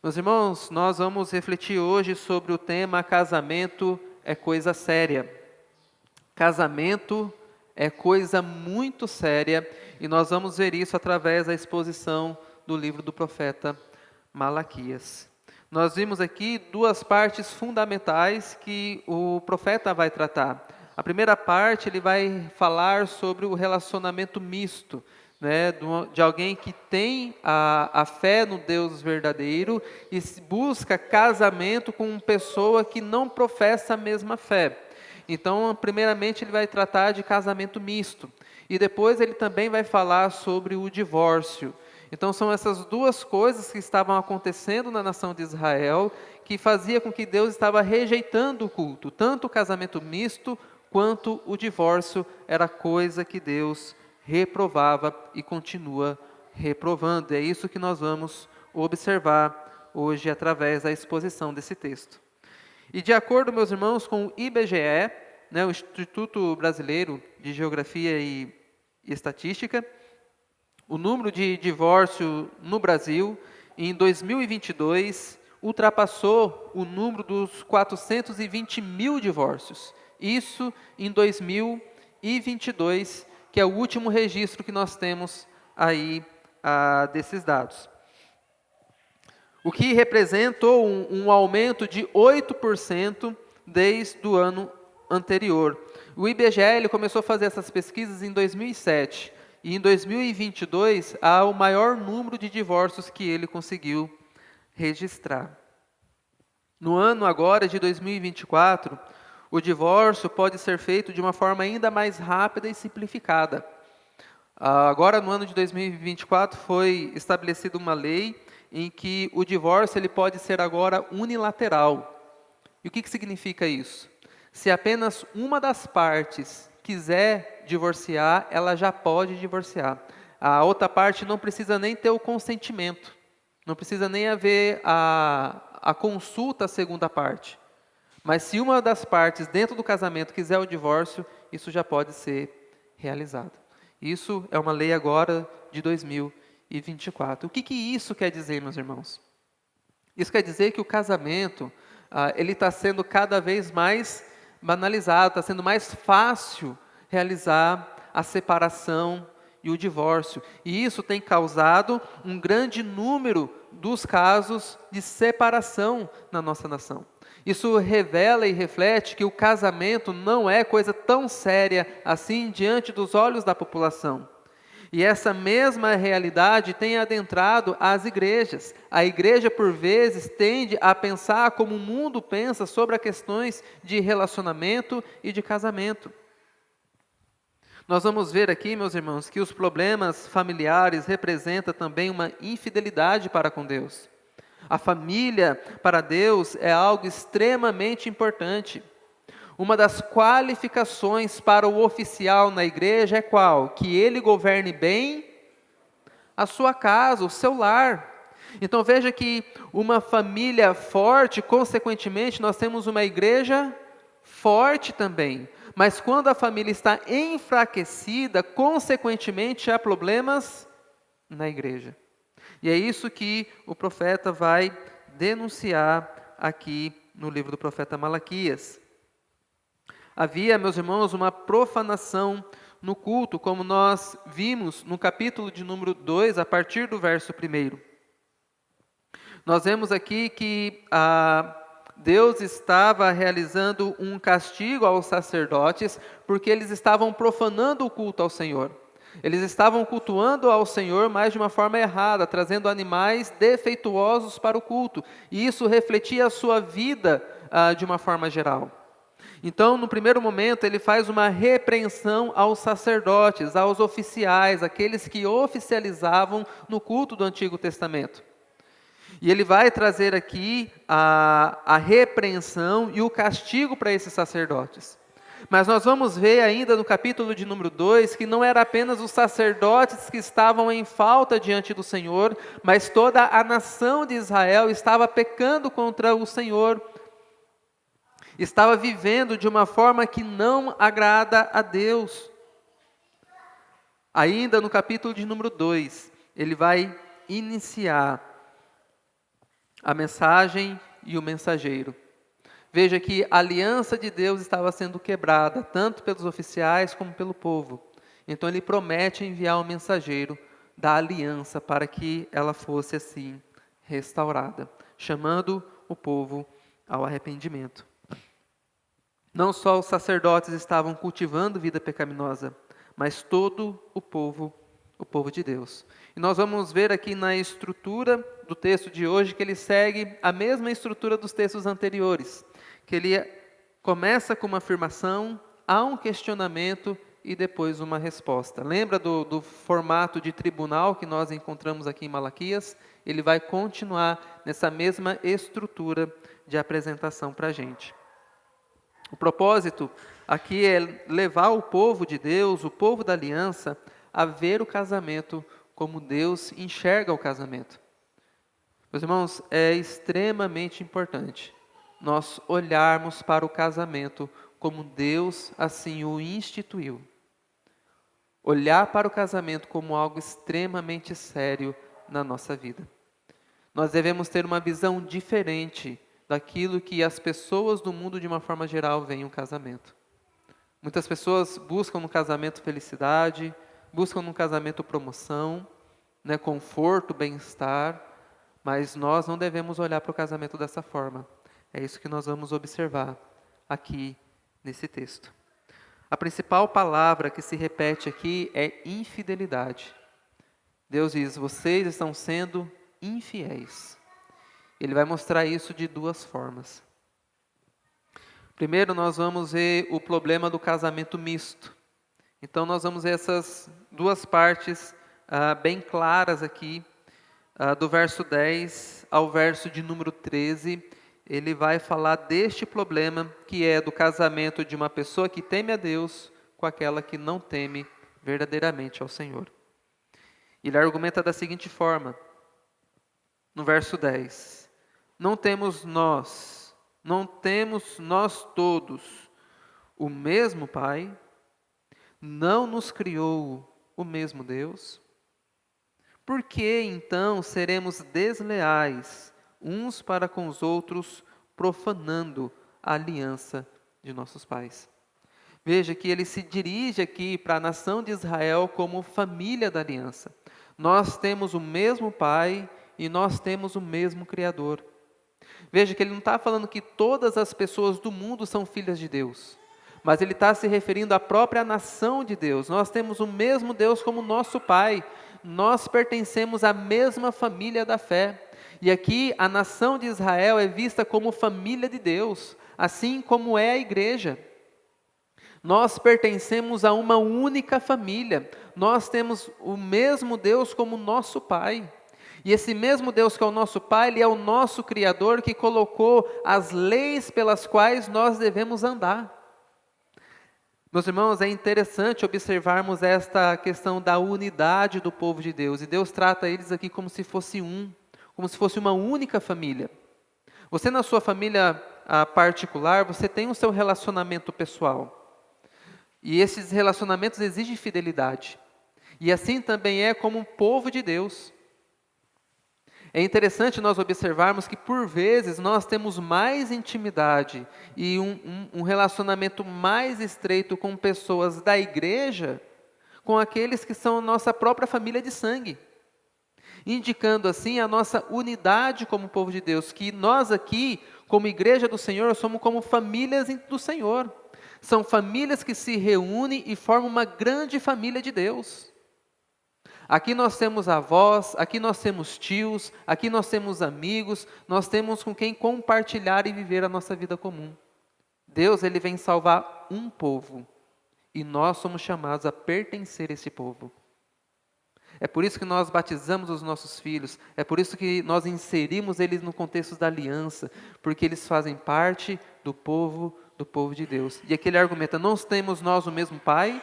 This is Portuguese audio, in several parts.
Meus irmãos, nós vamos refletir hoje sobre o tema casamento é coisa séria. Casamento é coisa muito séria e nós vamos ver isso através da exposição do livro do profeta Malaquias. Nós vimos aqui duas partes fundamentais que o profeta vai tratar. A primeira parte ele vai falar sobre o relacionamento misto, né, de alguém que tem a fé no Deus verdadeiro e busca casamento com uma pessoa que não professa a mesma fé. Então, primeiramente, ele vai tratar de casamento misto. E depois ele também vai falar sobre o divórcio. Então, são essas duas coisas que estavam acontecendo na nação de Israel, que fazia com que Deus estava rejeitando o culto. Tanto o casamento misto, quanto o divórcio era coisa que Deus reprovava e continua reprovando. É isso que nós vamos observar hoje através da exposição desse texto. E de acordo, meus irmãos, com o IBGE, né, o Instituto Brasileiro de Geografia e Estatística, o número de divórcio no Brasil, em 2022, ultrapassou o número dos 420 mil divórcios. Isso em 2022, que é o último registro que nós temos aí desses dados. O que representou um aumento de 8% desde o ano anterior. O IBGE ele começou a fazer essas pesquisas em 2007, e em 2022 há o maior número de divórcios que ele conseguiu registrar. No ano agora de 2024, o divórcio pode ser feito de uma forma ainda mais rápida e simplificada. Agora, no ano de 2024, foi estabelecida uma lei em que o divórcio ele pode ser agora unilateral. E o que significa isso? Se apenas uma das partes quiser divorciar, ela já pode divorciar. A outra parte não precisa nem ter o consentimento, não precisa nem haver a consulta à segunda parte. Mas se uma das partes dentro do casamento quiser o divórcio, isso já pode ser realizado. Isso é uma lei agora de 2024. O que isso quer dizer, meus irmãos? Isso quer dizer que o casamento ele está sendo cada vez mais banalizado, está sendo mais fácil realizar a separação e o divórcio. E isso tem causado um grande número dos casos de separação na nossa nação. Isso revela e reflete que o casamento não é coisa tão séria assim diante dos olhos da população. E essa mesma realidade tem adentrado as igrejas. A igreja, por vezes, tende a pensar como o mundo pensa sobre as questões de relacionamento e de casamento. Nós vamos ver aqui, meus irmãos, que os problemas familiares representam também uma infidelidade para com Deus. A família, para Deus, é algo extremamente importante. Uma das qualificações para o oficial na igreja é qual? Que ele governe bem a sua casa, o seu lar. Então veja que uma família forte, consequentemente, nós temos uma igreja forte também. Mas quando a família está enfraquecida, consequentemente há problemas na igreja. E é isso que o profeta vai denunciar aqui no livro do profeta Malaquias. Havia, meus irmãos, uma profanação no culto, como nós vimos no capítulo de número 2, a partir do verso 1. Nós vemos aqui que Deus estava realizando um castigo aos sacerdotes, porque eles estavam profanando o culto ao Senhor. Eles estavam cultuando ao Senhor, mas de uma forma errada, trazendo animais defeituosos para o culto. E isso refletia a sua vida de uma forma geral. Então, no primeiro momento, ele faz uma repreensão aos sacerdotes, aos oficiais, aqueles que oficializavam no culto do Antigo Testamento. E ele vai trazer aqui a repreensão e o castigo para esses sacerdotes. Mas nós vamos ver ainda no capítulo de número 2, que não era apenas os sacerdotes que estavam em falta diante do Senhor, mas toda a nação de Israel estava pecando contra o Senhor, estava vivendo de uma forma que não agrada a Deus. Ainda no capítulo de número 2, ele vai iniciar a mensagem e o mensageiro. Veja que a aliança de Deus estava sendo quebrada, tanto pelos oficiais como pelo povo. Então ele promete enviar um mensageiro da aliança para que ela fosse assim restaurada, chamando o povo ao arrependimento. Não só os sacerdotes estavam cultivando vida pecaminosa, mas todo o povo de Deus. E nós vamos ver aqui na estrutura do texto de hoje que ele segue a mesma estrutura dos textos anteriores, que ele começa com uma afirmação, há um questionamento e depois uma resposta. Lembra do formato de tribunal que nós encontramos aqui em Malaquias? Ele vai continuar nessa mesma estrutura de apresentação para a gente. O propósito aqui é levar o povo de Deus, o povo da aliança, a ver o casamento como Deus enxerga o casamento. Meus irmãos, é extremamente importante nós olharmos para o casamento como Deus assim o instituiu. Olhar para o casamento como algo extremamente sério na nossa vida. Nós devemos ter uma visão diferente daquilo que as pessoas do mundo, de uma forma geral, veem o casamento. Muitas pessoas buscam no casamento felicidade, buscam no casamento promoção, conforto, bem-estar, mas nós não devemos olhar para o casamento dessa forma. É isso que nós vamos observar aqui nesse texto. A principal palavra que se repete aqui é infidelidade. Deus diz: vocês estão sendo infiéis. Ele vai mostrar isso de duas formas. Primeiro, nós vamos ver o problema do casamento misto. Então, nós vamos ver essas duas partes bem claras aqui, do verso 10 ao verso de número 13. Ele vai falar deste problema, que é do casamento de uma pessoa que teme a Deus com aquela que não teme verdadeiramente ao Senhor. Ele argumenta da seguinte forma, no verso 10. Não temos nós todos o mesmo Pai? Não nos criou o mesmo Deus? Por que então seremos desleais uns para com os outros, profanando a aliança de nossos pais? Veja que ele se dirige aqui para a nação de Israel como família da aliança. Nós temos o mesmo Pai e nós temos o mesmo Criador. Veja que ele não está falando que todas as pessoas do mundo são filhas de Deus, mas ele está se referindo à própria nação de Deus. Nós temos o mesmo Deus como nosso Pai, nós pertencemos à mesma família da fé. E aqui a nação de Israel é vista como família de Deus, assim como é a igreja. Nós pertencemos a uma única família, nós temos o mesmo Deus como nosso Pai. E esse mesmo Deus que é o nosso Pai, Ele é o nosso Criador que colocou as leis pelas quais nós devemos andar. Meus irmãos, é interessante observarmos esta questão da unidade do povo de Deus. E Deus trata eles aqui como se fosse como se fosse uma única família. Você na sua família particular, você tem o seu relacionamento pessoal. E esses relacionamentos exigem fidelidade. E assim também é como o povo de Deus. É interessante nós observarmos que, por vezes, nós temos mais intimidade e um relacionamento mais estreito com pessoas da igreja, com aqueles que são nossa própria família de sangue, indicando assim a nossa unidade como povo de Deus, que nós aqui, como igreja do Senhor, somos como famílias do Senhor. São famílias que se reúnem e formam uma grande família de Deus. Aqui nós temos avós, aqui nós temos tios, aqui nós temos amigos, nós temos com quem compartilhar e viver a nossa vida comum. Deus, Ele vem salvar um povo, e nós somos chamados a pertencer a esse povo. É por isso que nós batizamos os nossos filhos, é por isso que nós inserimos eles no contexto da aliança, porque eles fazem parte do povo de Deus. E aqui ele argumenta: não temos nós o mesmo Pai?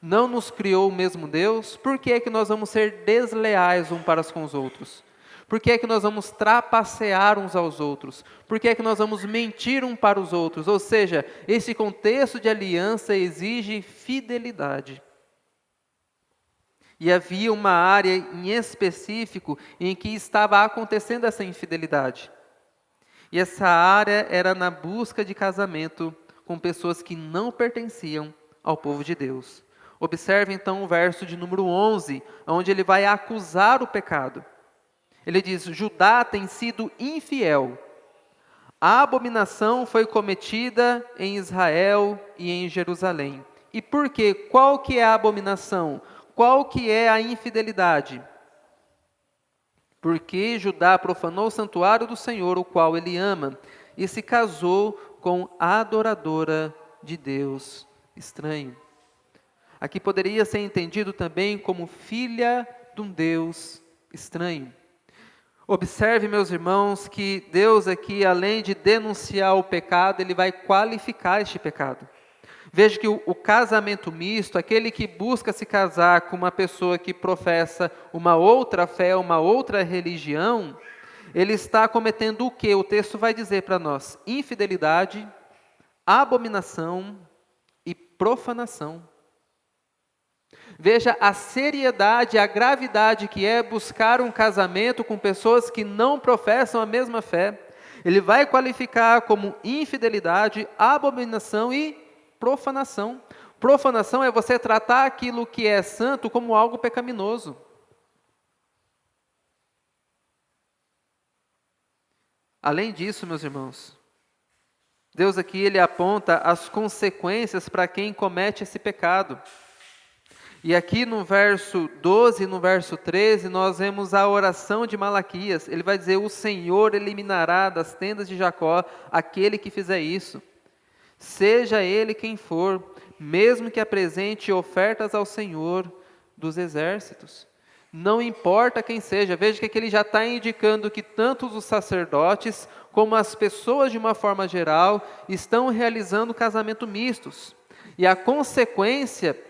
Não nos criou o mesmo Deus? Por que é que nós vamos ser desleais uns para com os outros? Por que é que nós vamos trapacear uns aos outros? Por que é que nós vamos mentir uns para os outros? Ou seja, esse contexto de aliança exige fidelidade. E havia uma área em específico em que estava acontecendo essa infidelidade. E essa área era na busca de casamento com pessoas que não pertenciam ao povo de Deus. Observe então o verso de número 11, onde ele vai acusar o pecado. Ele diz: Judá tem sido infiel. A abominação foi cometida em Israel e em Jerusalém. E por quê? Qual que é a abominação? Qual que é a infidelidade? Porque Judá profanou o santuário do Senhor, o qual ele ama, e se casou com a adoradora de Deus estranho. Aqui poderia ser entendido também como filha de um Deus estranho. Observe, meus irmãos, que Deus aqui, além de denunciar o pecado, Ele vai qualificar este pecado. Veja que o casamento misto, aquele que busca se casar com uma pessoa que professa uma outra fé, uma outra religião, ele está cometendo o que? O texto vai dizer para nós: infidelidade, abominação e profanação. Veja a seriedade, a gravidade que é buscar um casamento com pessoas que não professam a mesma fé. Ele vai qualificar como infidelidade, abominação e profanação. Profanação é você tratar aquilo que é santo como algo pecaminoso. Além disso, meus irmãos, Deus aqui ele aponta as consequências para quem comete esse pecado. E aqui no verso 12 e no verso 13, nós vemos a oração de Malaquias. Ele vai dizer: o Senhor eliminará das tendas de Jacó aquele que fizer isso. Seja ele quem for, mesmo que apresente ofertas ao Senhor dos exércitos. Não importa quem seja, veja que aqui ele já está indicando que tanto os sacerdotes, como as pessoas de uma forma geral, estão realizando casamento mistos. E a consequência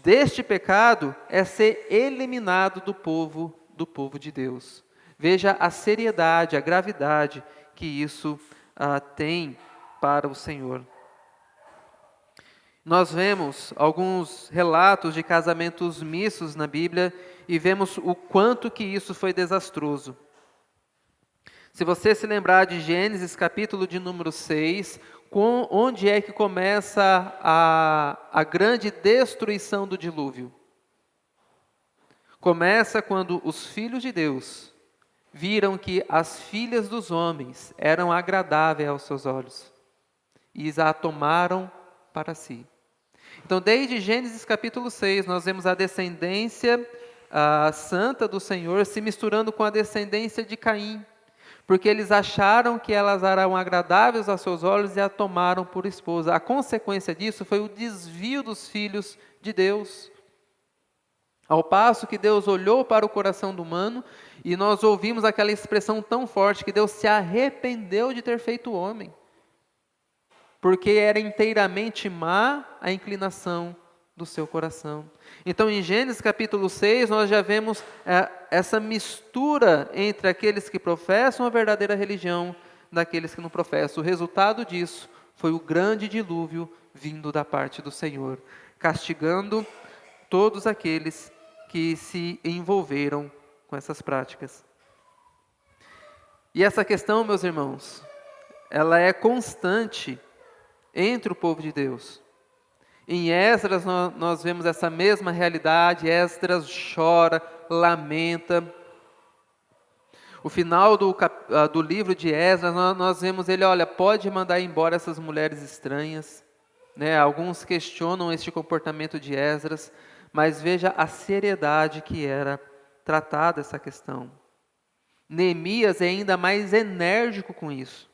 deste pecado é ser eliminado do povo de Deus. Veja a seriedade, a gravidade que isso tem para o Senhor. Nós vemos alguns relatos de casamentos mistos na Bíblia e vemos o quanto que isso foi desastroso. Se você se lembrar de Gênesis, capítulo de número 6, onde é que começa a grande destruição do dilúvio? Começa quando os filhos de Deus viram que as filhas dos homens eram agradáveis aos seus olhos e a tomaram para si. Então, desde Gênesis capítulo 6, nós vemos a descendência santa do Senhor se misturando com a descendência de Caim, porque eles acharam que elas eram agradáveis aos seus olhos e a tomaram por esposa. A consequência disso foi o desvio dos filhos de Deus. Ao passo que Deus olhou para o coração do humano e nós ouvimos aquela expressão tão forte que Deus se arrependeu de ter feito o homem, porque era inteiramente má a inclinação do seu coração. Então, em Gênesis capítulo 6, nós já vemos essa mistura entre aqueles que professam a verdadeira religião daqueles que não professam. O resultado disso foi o grande dilúvio vindo da parte do Senhor, castigando todos aqueles que se envolveram com essas práticas. E essa questão, meus irmãos, ela é constante entre o povo de Deus. Em Esdras nós vemos essa mesma realidade. Esdras chora, lamenta. O final do livro de Esdras, nós vemos ele, olha, pode mandar embora essas mulheres estranhas. Alguns questionam este comportamento de Esdras, mas veja a seriedade que era tratada essa questão. Neemias é ainda mais enérgico com isso.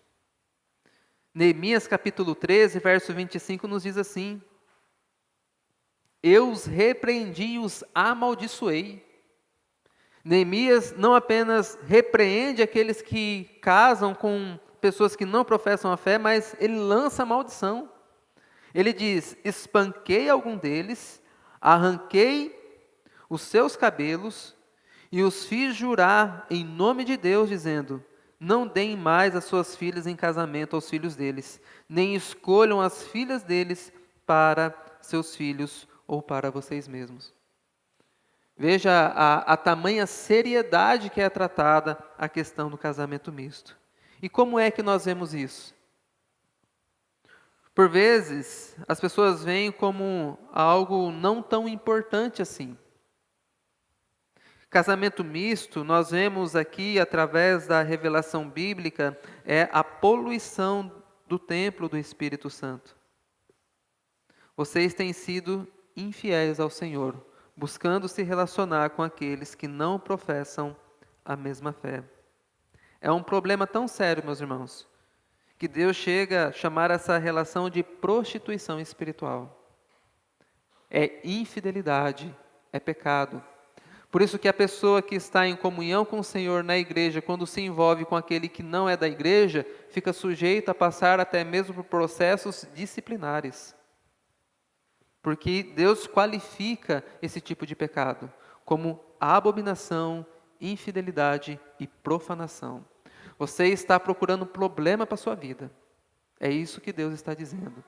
Neemias capítulo 13, verso 25 nos diz assim: eu os repreendi e os amaldiçoei. Neemias não apenas repreende aqueles que casam com pessoas que não professam a fé, mas ele lança maldição. Ele diz: espanquei algum deles, arranquei os seus cabelos e os fiz jurar em nome de Deus, dizendo: não deem mais as suas filhas em casamento aos filhos deles, nem escolham as filhas deles para seus filhos ou para vocês mesmos. Veja a tamanha seriedade que é tratada a questão do casamento misto. E como é que nós vemos isso? Por vezes, as pessoas veem como algo não tão importante assim. Casamento misto, nós vemos aqui, através da revelação bíblica, é a poluição do templo do Espírito Santo. Vocês têm sido infiéis ao Senhor, buscando se relacionar com aqueles que não professam a mesma fé. É um problema tão sério, meus irmãos, que Deus chega a chamar essa relação de prostituição espiritual. É infidelidade, é pecado. Por isso que a pessoa que está em comunhão com o Senhor na igreja, quando se envolve com aquele que não é da igreja, fica sujeito a passar até mesmo por processos disciplinares. Porque Deus qualifica esse tipo de pecado como abominação, infidelidade e profanação. Você está procurando problema para a sua vida. É isso que Deus está dizendo.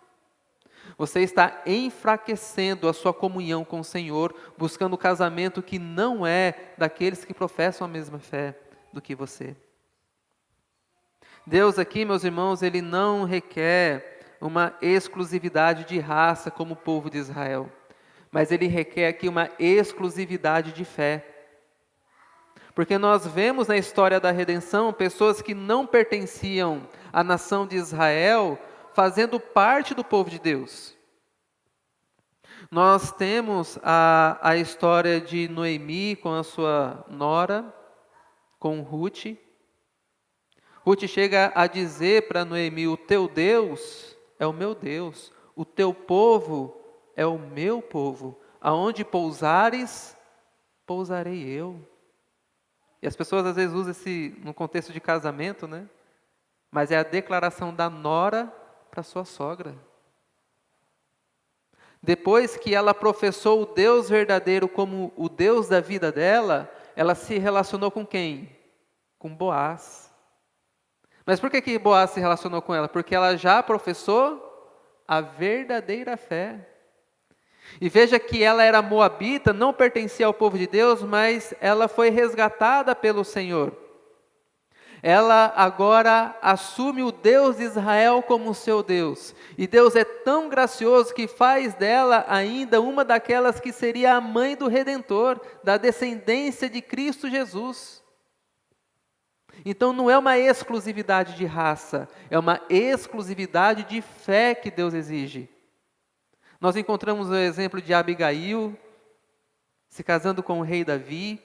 Você está enfraquecendo a sua comunhão com o Senhor, buscando o casamento que não é daqueles que professam a mesma fé do que você. Deus aqui, meus irmãos, Ele não requer uma exclusividade de raça como o povo de Israel, mas Ele requer aqui uma exclusividade de fé. Porque nós vemos na história da redenção pessoas que não pertenciam à nação de Israel fazendo parte do povo de Deus. Nós temos a história de Noemi com a sua nora, com Ruth. Ruth chega a dizer para Noemi: o teu Deus é o meu Deus, o teu povo é o meu povo, aonde pousares, pousarei eu. E as pessoas às vezes usam no contexto de casamento, né? Mas é a declaração da nora para sua sogra. Depois que ela professou o Deus verdadeiro como o Deus da vida dela, ela se relacionou com quem? Com Boaz. Mas por que Boaz se relacionou com ela? Porque ela já professou a verdadeira fé. E veja que ela era moabita, não pertencia ao povo de Deus, mas ela foi resgatada pelo Senhor. Ela agora assume o Deus de Israel como seu Deus. E Deus é tão gracioso que faz dela ainda uma daquelas que seria a mãe do Redentor, da descendência de Cristo Jesus. Então não é uma exclusividade de raça, é uma exclusividade de fé que Deus exige. Nós encontramos o exemplo de Abigail, se casando com o rei Davi.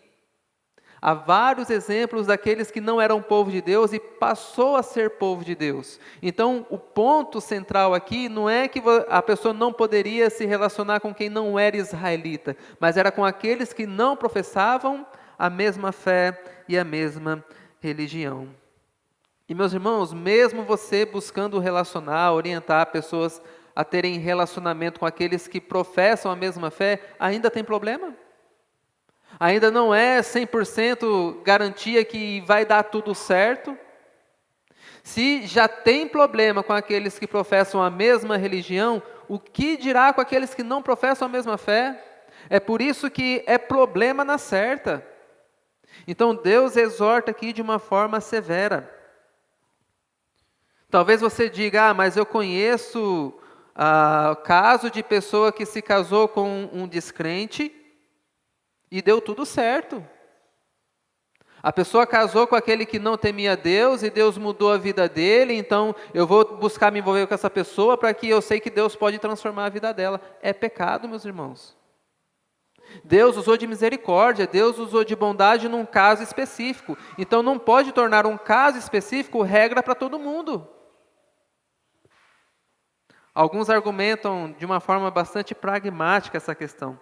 Há vários exemplos daqueles que não eram povo de Deus e passou a ser povo de Deus. Então, o ponto central aqui não é que a pessoa não poderia se relacionar com quem não era israelita, mas era com aqueles que não professavam a mesma fé e a mesma religião. E, meus irmãos, mesmo você buscando relacionar, orientar pessoas a terem relacionamento com aqueles que professam a mesma fé, ainda tem problema? Ainda não é 100% garantia que vai dar tudo certo? Se já tem problema com aqueles que professam a mesma religião, o que dirá com aqueles que não professam a mesma fé? É por isso que é problema na certa. Então Deus exorta aqui de uma forma severa. Talvez você diga: mas eu conheço caso de pessoa que se casou com um descrente e deu tudo certo. A pessoa casou com aquele que não temia Deus e Deus mudou a vida dele, então eu vou buscar me envolver com essa pessoa para que eu sei que Deus pode transformar a vida dela. É pecado, meus irmãos. Deus usou de misericórdia, Deus usou de bondade num caso específico. Então não pode tornar um caso específico regra para todo mundo. Alguns argumentam de uma forma bastante pragmática essa questão.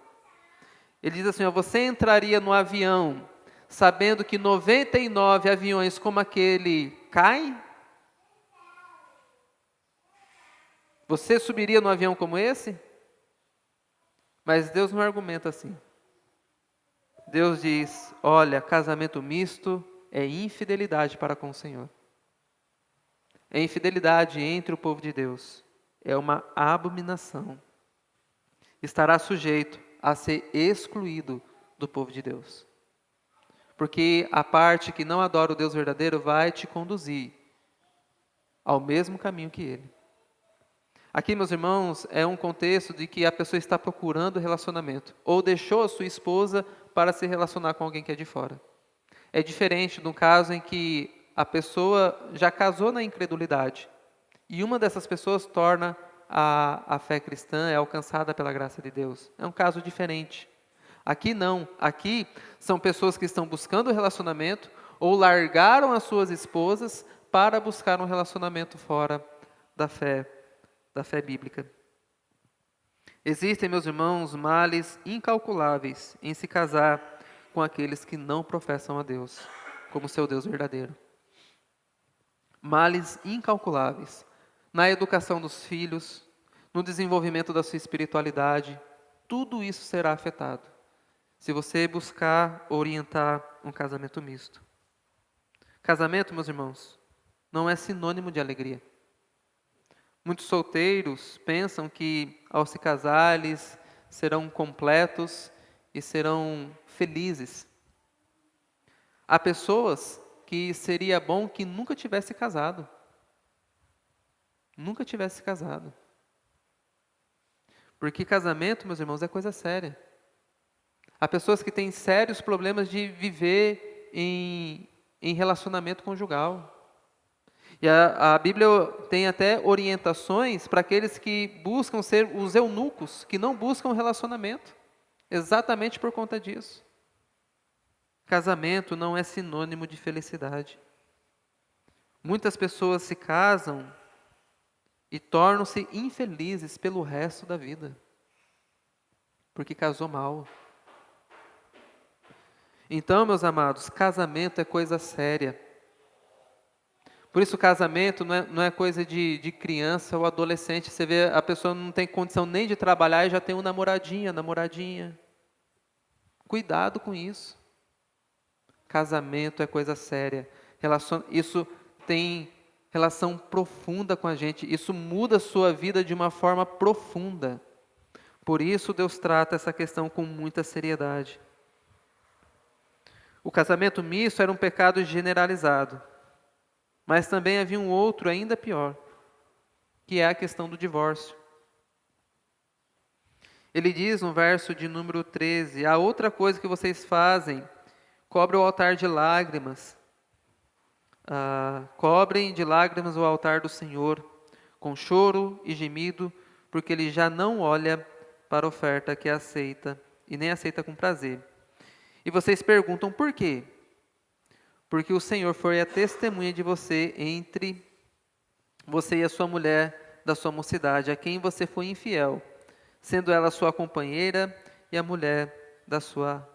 Ele diz assim: você entraria no avião sabendo que 99 aviões como aquele caem? Você subiria num avião como esse? Mas Deus não argumenta assim. Deus diz: olha, casamento misto é infidelidade para com o Senhor. É infidelidade entre o povo de Deus. É uma abominação. Estará sujeito a ser excluído do povo de Deus. Porque a parte que não adora o Deus verdadeiro vai te conduzir ao mesmo caminho que ele. Aqui, meus irmãos, é um contexto de que a pessoa está procurando relacionamento, ou deixou a sua esposa para se relacionar com alguém que é de fora. É diferente de um caso em que a pessoa já casou na incredulidade, e uma dessas pessoas torna a fé cristã, é alcançada pela graça de Deus. É um caso diferente. Aqui não. Aqui são pessoas que estão buscando relacionamento ou largaram as suas esposas para buscar um relacionamento fora da fé bíblica. Existem, meus irmãos, males incalculáveis em se casar com aqueles que não professam a Deus como seu Deus verdadeiro. Males incalculáveis na educação dos filhos, no desenvolvimento da sua espiritualidade, tudo isso será afetado se você buscar orientar um casamento misto. Casamento, meus irmãos, não é sinônimo de alegria. Muitos solteiros pensam que, ao se casar, eles serão completos e serão felizes. Há pessoas que seria bom que nunca tivesse casado. Nunca tivesse casado. Porque casamento, meus irmãos, é coisa séria. Há pessoas que têm sérios problemas de viver em relacionamento conjugal. E a Bíblia tem até orientações para aqueles que buscam ser os eunucos, que não buscam relacionamento, exatamente por conta disso. Casamento não é sinônimo de felicidade. Muitas pessoas se casam e tornam-se infelizes pelo resto da vida, porque casou mal. Então, meus amados, casamento é coisa séria. Por isso, casamento não é coisa de criança ou adolescente. Você vê, a pessoa não tem condição nem de trabalhar e já tem um namoradinha. Cuidado com isso. Casamento é coisa séria. Isso tem relação profunda com a gente. Isso muda a sua vida de uma forma profunda. Por isso, Deus trata essa questão com muita seriedade. O casamento misto era um pecado generalizado. Mas também havia um outro ainda pior, que é a questão do divórcio. Ele diz no verso de número 13, a outra coisa que vocês fazem, cobre o altar de lágrimas. Cobrem de lágrimas o altar do Senhor, com choro e gemido, porque Ele já não olha para a oferta que aceita, e nem aceita com prazer. E vocês perguntam por quê? Porque o Senhor foi a testemunha de você entre você e a sua mulher da sua mocidade, a quem você foi infiel, sendo ela sua companheira e a mulher da sua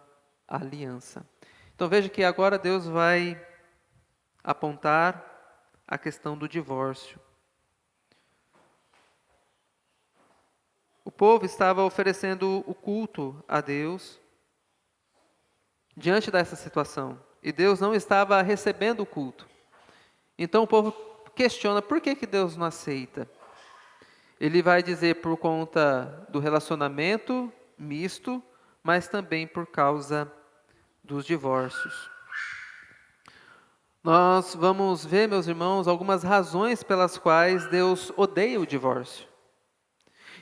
aliança. Então veja que agora Deus vai apontar a questão do divórcio. O povo estava oferecendo o culto a Deus diante dessa situação. E Deus não estava recebendo o culto. Então o povo questiona por que Deus não aceita. Ele vai dizer por conta do relacionamento misto, mas também por causa dos divórcios. Nós vamos ver, meus irmãos, algumas razões pelas quais Deus odeia o divórcio.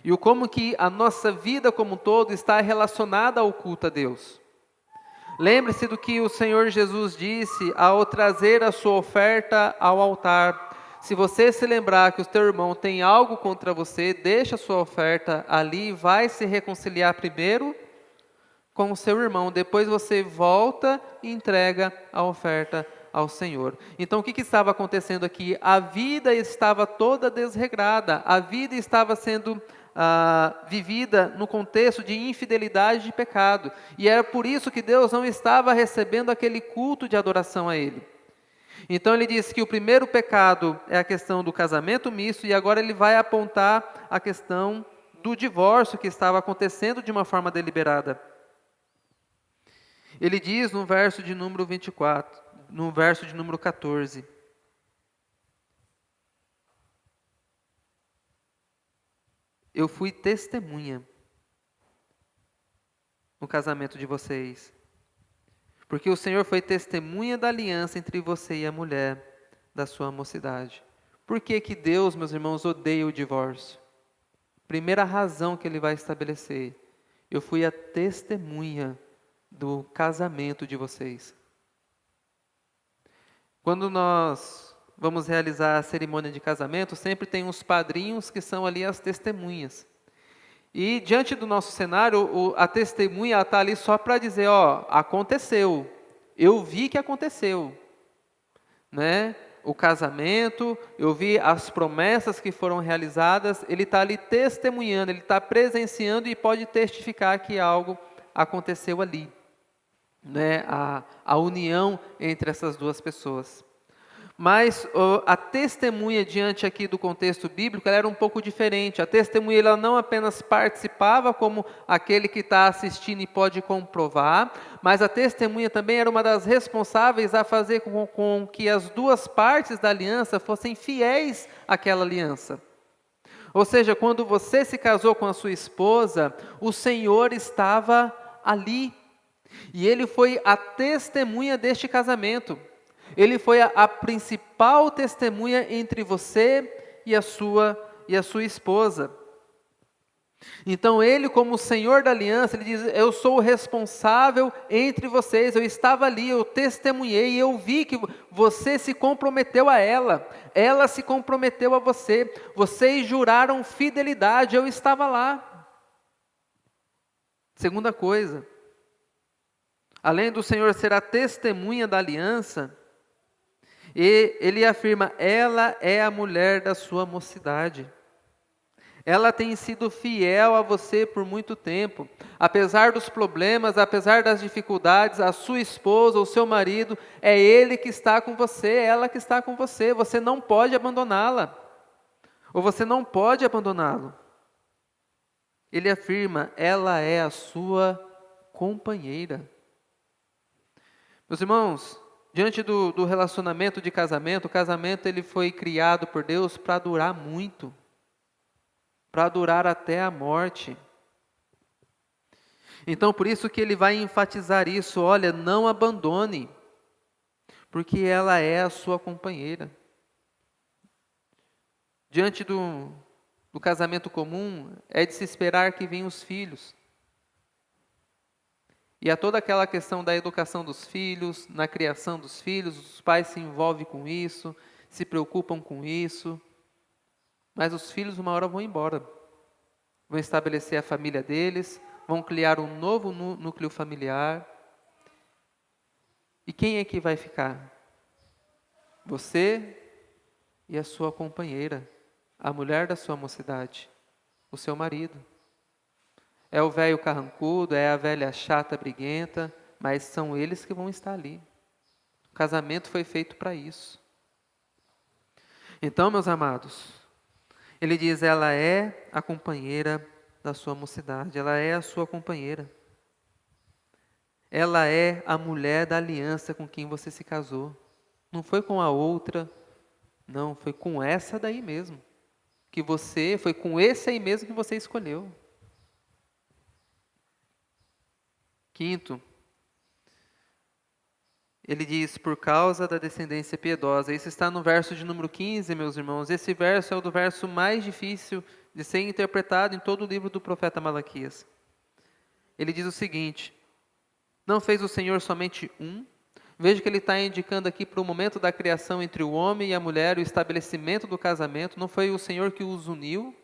E o como que a nossa vida como um todo está relacionada ao culto a Deus. Lembre-se do que o Senhor Jesus disse ao trazer a sua oferta ao altar. Se você se lembrar que o teu irmão tem algo contra você, deixa a sua oferta ali, vai se reconciliar primeiro com o seu irmão. Depois você volta e entrega a oferta ao Senhor. Então o que estava acontecendo aqui? A vida estava toda desregrada, a vida estava sendo vivida no contexto de infidelidade e de pecado. E era por isso que Deus não estava recebendo aquele culto de adoração a Ele. Então ele diz que o primeiro pecado é a questão do casamento misto, e agora ele vai apontar a questão do divórcio que estava acontecendo de uma forma deliberada. Ele diz no verso de número 24, no verso de número 14, eu fui testemunha. no casamento de vocês. Porque o Senhor foi testemunha da aliança entre você e a mulher da sua mocidade. Por que que Deus, meus irmãos, odeia o divórcio? Primeira razão que Ele vai estabelecer: eu fui a testemunha do casamento de vocês. Quando nós vamos realizar a cerimônia de casamento, sempre tem uns padrinhos que são ali as testemunhas. E diante do nosso cenário, a testemunha está ali só para dizer, ó, aconteceu, eu vi que aconteceu, né? O casamento, eu vi as promessas que foram realizadas, ele está ali testemunhando, ele está presenciando e pode testificar que algo aconteceu ali, né? A união entre essas duas pessoas. Mas a testemunha diante aqui do contexto bíblico, ela era um pouco diferente. A testemunha ela não apenas participava como aquele que está assistindo e pode comprovar, mas a testemunha também era uma das responsáveis a fazer com que as duas partes da aliança fossem fiéis àquela aliança. Ou seja, quando você se casou com a sua esposa, o Senhor estava ali. E Ele foi a testemunha deste casamento. Ele foi a principal testemunha entre você e a sua esposa. Então ele, como o Senhor da aliança, ele diz, eu sou o responsável entre vocês, eu estava ali, eu testemunhei, e eu vi que você se comprometeu a ela se comprometeu a você, vocês juraram fidelidade, eu estava lá. Segunda coisa, além do Senhor ser a testemunha da aliança, e ele afirma, ela é a mulher da sua mocidade. Ela tem sido fiel a você por muito tempo. Apesar dos problemas, apesar das dificuldades, a sua esposa, o seu marido, é ele que está com você, é ela que está com você. Você não pode abandoná-la. Ou você não pode abandoná-lo. Ele afirma, ela é a sua companheira. Meus irmãos, diante do relacionamento de casamento, o casamento ele foi criado por Deus para durar muito, para durar até a morte. Então, por isso que ele vai enfatizar isso, olha, não abandone, porque ela é a sua companheira. Diante do casamento comum, é de se esperar que venham os filhos. E há toda aquela questão da educação dos filhos, na criação dos filhos, os pais se envolvem com isso, se preocupam com isso. Mas os filhos uma hora vão embora. Vão estabelecer a família deles, vão criar um novo núcleo familiar. E quem é que vai ficar? Você e a sua companheira, a mulher da sua mocidade, o seu marido. É o velho carrancudo, é a velha chata briguenta, mas são eles que vão estar ali. O casamento foi feito para isso. Então, meus amados, ele diz, ela é a companheira da sua mocidade, ela é a sua companheira. Ela é a mulher da aliança com quem você se casou. Não foi com a outra, não, foi com essa daí mesmo. Foi com esse aí mesmo que você escolheu. Quinto, ele diz, por causa da descendência piedosa. Isso está no verso de número 15, meus irmãos. Esse verso é o do verso mais difícil de ser interpretado em todo o livro do profeta Malaquias. Ele diz o seguinte, não fez o Senhor somente um? Veja que ele está indicando aqui para o momento da criação entre o homem e a mulher, o estabelecimento do casamento. Não foi o Senhor que os uniu?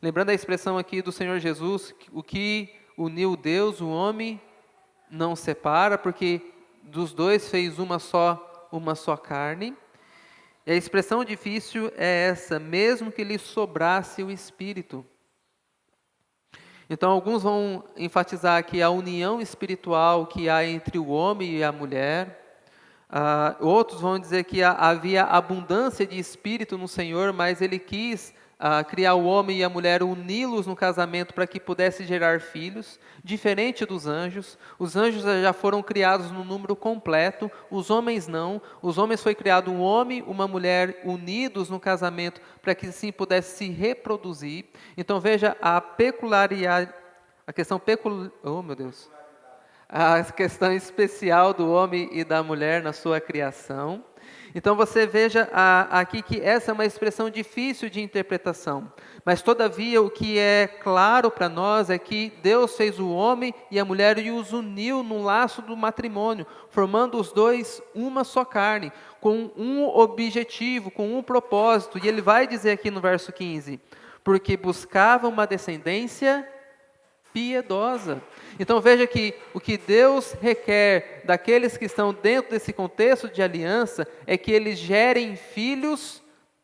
Lembrando a expressão aqui do Senhor Jesus, o que uniu Deus, o homem não separa, porque dos dois fez uma só carne. E a expressão difícil é essa, mesmo que lhe sobrasse o espírito. Então alguns vão enfatizar aqui a união espiritual que há entre o homem e a mulher. Outros vão dizer que havia abundância de espírito no Senhor, mas Ele quis criar o homem e a mulher, uni-los no casamento para que pudesse gerar filhos, diferente dos anjos. Os anjos já foram criados no número completo, os homens não. Os homens foi criado um homem, uma mulher unidos no casamento para que sim pudesse se reproduzir. Então veja a peculiaridade, a questão a questão especial do homem e da mulher na sua criação. Então você veja aqui que essa é uma expressão difícil de interpretação, mas todavia o que é claro para nós é que Deus fez o homem e a mulher e os uniu no laço do matrimônio, formando os dois uma só carne, com um objetivo, com um propósito, e ele vai dizer aqui no verso 15, porque buscavam uma descendência piedosa. Então veja que o que Deus requer daqueles que estão dentro desse contexto de aliança é que eles gerem filhos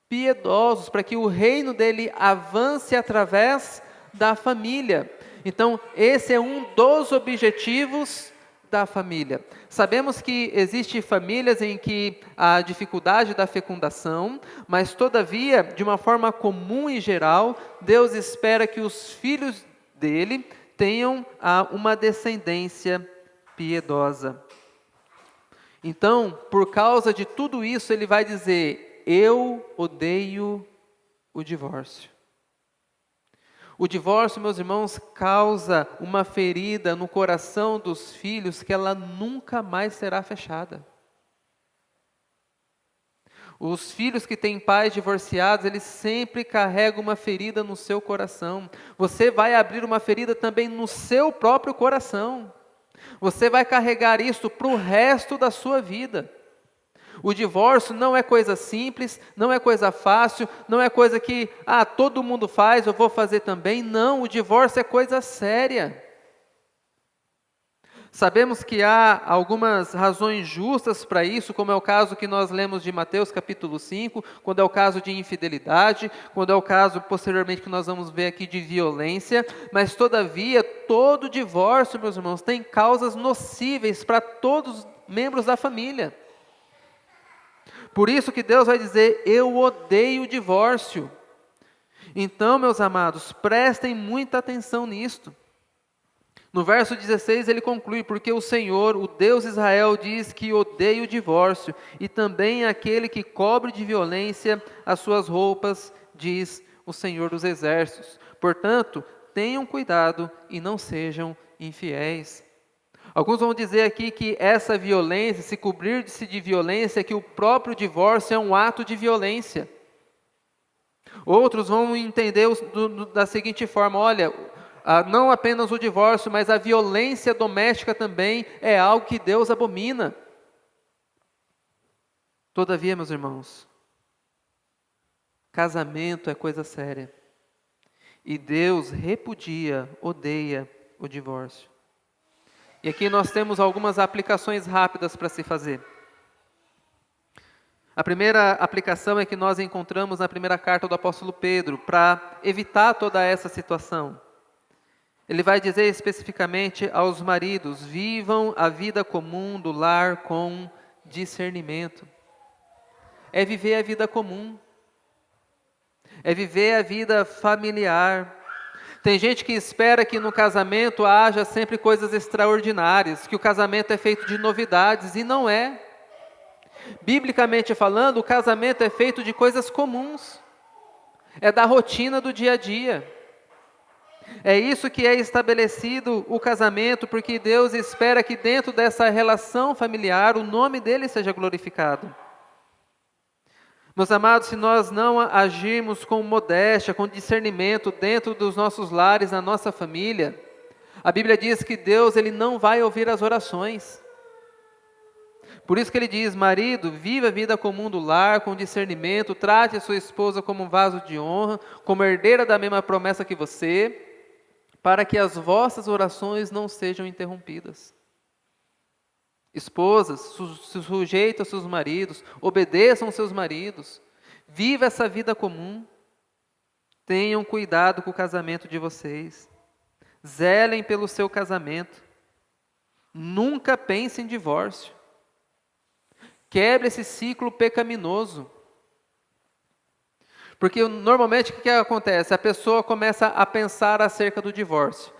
piedosos, para que o reino dele avance através da família. Então esse é um dos objetivos da família. Sabemos que existem famílias em que há dificuldade da fecundação, mas todavia, de uma forma comum e geral, Deus espera que os filhos dele tenham uma descendência piedosa. Então, por causa de tudo isso, ele vai dizer: eu odeio o divórcio. O divórcio, meus irmãos, causa uma ferida no coração dos filhos que ela nunca mais será fechada. Os filhos que têm pais divorciados, eles sempre carregam uma ferida no seu coração. Você vai abrir uma ferida também no seu próprio coração. Você vai carregar isso para o resto da sua vida. O divórcio não é coisa simples, não é coisa fácil, não é coisa que, todo mundo faz, eu vou fazer também. Não, o divórcio é coisa séria. Sabemos que há algumas razões justas para isso, como é o caso que nós lemos de Mateus capítulo 5, quando é o caso de infidelidade, quando é o caso posteriormente que nós vamos ver aqui de violência, mas todavia todo divórcio, meus irmãos, tem causas nocíveis para todos os membros da família. Por isso que Deus vai dizer: eu odeio o divórcio. Então, meus amados, prestem muita atenção nisto. No verso 16 ele conclui: porque o Senhor, o Deus de Israel, diz que odeia o divórcio, e também aquele que cobre de violência as suas roupas, diz o Senhor dos Exércitos. Portanto, tenham cuidado e não sejam infiéis. Alguns vão dizer aqui que essa violência, se cobrir-se de violência, que o próprio divórcio é um ato de violência. Outros vão entender da seguinte forma: olha, não apenas o divórcio, mas a violência doméstica também é algo que Deus abomina. Todavia, meus irmãos, casamento é coisa séria. E Deus repudia, odeia o divórcio. E aqui nós temos algumas aplicações rápidas para se fazer. A primeira aplicação é que nós encontramos na primeira carta do apóstolo Pedro, para evitar toda essa situação. Ele vai dizer especificamente aos maridos: vivam a vida comum do lar com discernimento. É viver a vida comum. É viver a vida familiar. Tem gente que espera que no casamento haja sempre coisas extraordinárias, que o casamento é feito de novidades, e não é. Biblicamente falando, o casamento é feito de coisas comuns. É da rotina do dia a dia. É isso que é estabelecido o casamento, porque Deus espera que dentro dessa relação familiar o nome dele seja glorificado. Meus amados, se nós não agirmos com modéstia, com discernimento dentro dos nossos lares, na nossa família, a Bíblia diz que Deus ele não vai ouvir as orações. Por isso que ele diz: marido, viva a vida comum do lar com discernimento, trate a sua esposa como um vaso de honra, como herdeira da mesma promessa que você, para que as vossas orações não sejam interrompidas. Esposas, se sujeitem aos seus maridos, obedeçam aos seus maridos, viva essa vida comum, tenham cuidado com o casamento de vocês, zelem pelo seu casamento, nunca pensem em divórcio, quebre esse ciclo pecaminoso. Porque normalmente o que acontece? A pessoa começa a pensar acerca do divórcio.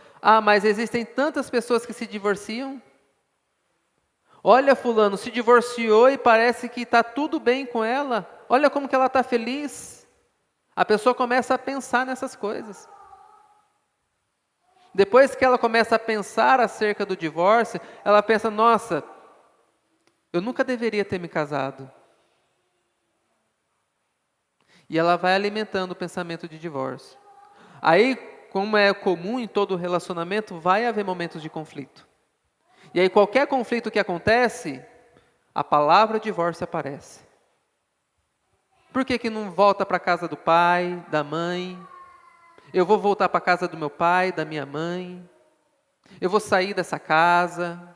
Mas existem tantas pessoas que se divorciam. Olha, fulano se divorciou e parece que está tudo bem com ela. Olha como que ela está feliz. A pessoa começa a pensar nessas coisas. Depois que ela começa a pensar acerca do divórcio, ela pensa, nossa, eu nunca deveria ter me casado. E ela vai alimentando o pensamento de divórcio. Aí, como é comum em todo relacionamento, vai haver momentos de conflito. E aí qualquer conflito que acontece, a palavra divórcio aparece. Por que não volta para a casa do pai, da mãe? Eu vou voltar para a casa do meu pai, da minha mãe? Eu vou sair dessa casa?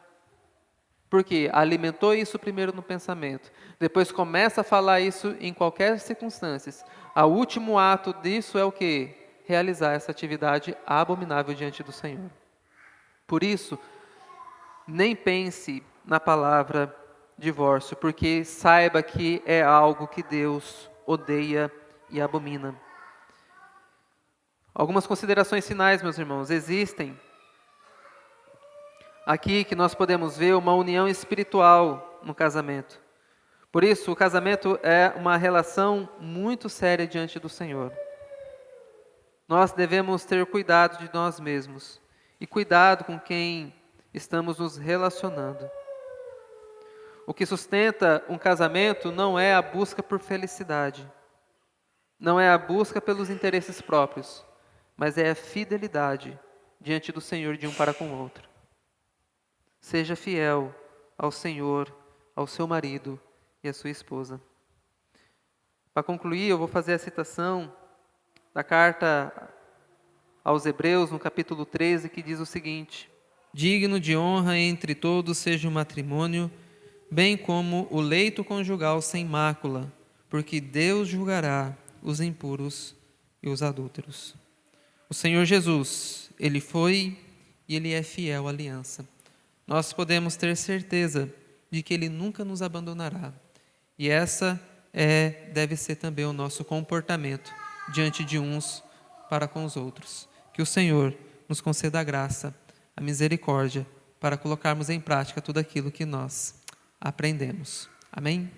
Porque alimentou isso primeiro no pensamento. Depois começa a falar isso em qualquer circunstância. O último ato disso é o quê? Realizar essa atividade abominável diante do Senhor. Por isso, nem pense na palavra divórcio, porque saiba que é algo que Deus odeia e abomina. Algumas considerações finais, meus irmãos. Existem aqui que nós podemos ver uma união espiritual no casamento. Por isso, o casamento é uma relação muito séria diante do Senhor. Nós devemos ter cuidado de nós mesmos e cuidado com quem estamos nos relacionando. O que sustenta um casamento não é a busca por felicidade, não é a busca pelos interesses próprios, mas é a fidelidade diante do Senhor de um para com o outro. Seja fiel ao Senhor, ao seu marido e à sua esposa. Para concluir, eu vou fazer a citação da carta aos Hebreus, no capítulo 13, que diz o seguinte: digno de honra entre todos seja o matrimônio, bem como o leito conjugal sem mácula, porque Deus julgará os impuros e os adúlteros. O Senhor Jesus, Ele foi e Ele é fiel à aliança. Nós podemos ter certeza de que Ele nunca nos abandonará. E essa deve ser também o nosso comportamento diante de uns para com os outros. Que o Senhor nos conceda a graça, a misericórdia, para colocarmos em prática tudo aquilo que nós aprendemos. Amém?